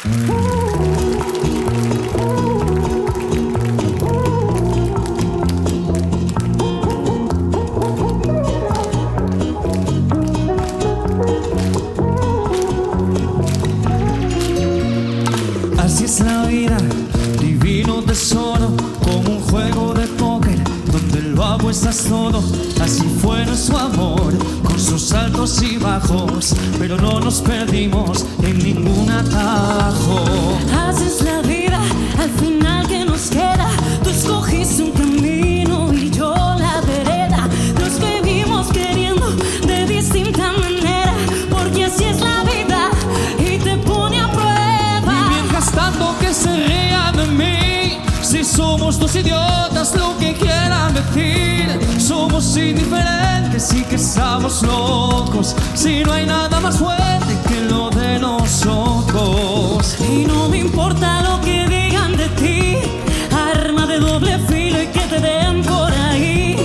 Así es la vida, divino tesoro, como un juego de póker donde lo apuestas todo. Así fue nuestro amor, con sus altos y bajos, pero no nos perdimos en ningún atajo. Así es la vida, al final que nos queda. Tú escogiste un camino y yo la vereda. Nos vivimos queriendo de distinta manera, porque así es la vida y te pone a prueba. Y mientras tanto que se rían de mí, si somos dos idiotas, lo que quieran decir. Somos indiferentes y que estamos locos, si no hay nada más fuerte que lo de nosotros. Y no me importa lo que digan de ti, arma de doble filo y que te den por ahí,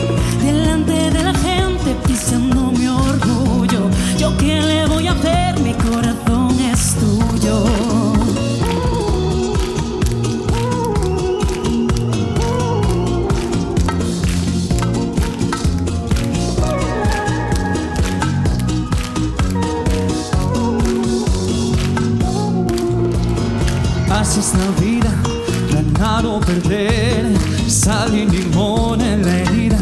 delante de la gente pisando mi orgullo. ¿Yo qué le voy a hacer? Mi corazón es tuyo. Así es la vida, ganar o perder, sal y limón en la herida,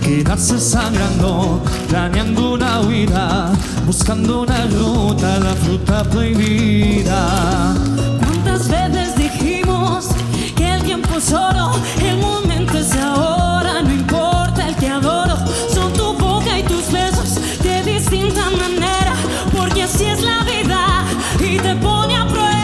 quedarse sangrando, planeando una huida, buscando una ruta, la fruta prohibida. ¿Cuántas veces dijimos que el tiempo es oro? El momento es ahora, no importa el que adoro. Son tu boca y tus besos de distinta manera, porque así es la vida y te pone a prueba.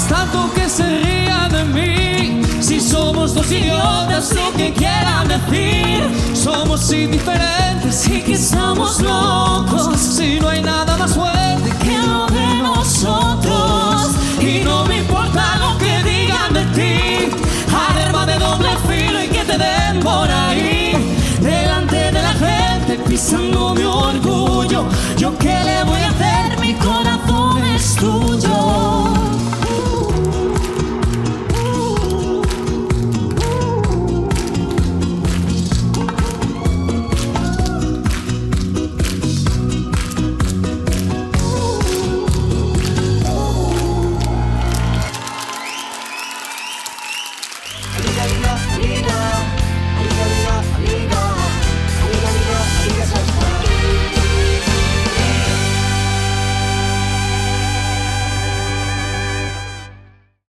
Tanto que se rían de mí, si somos dos idiotas, lo que quieran decir. Somos indiferentes y que estamos locos, si no hay nada más fuerte que lo de nosotros. Y no me importa lo que digan de ti, arma de doble filo y que te den por ahí, delante de la gente pisando mi orgullo. Yo que le voy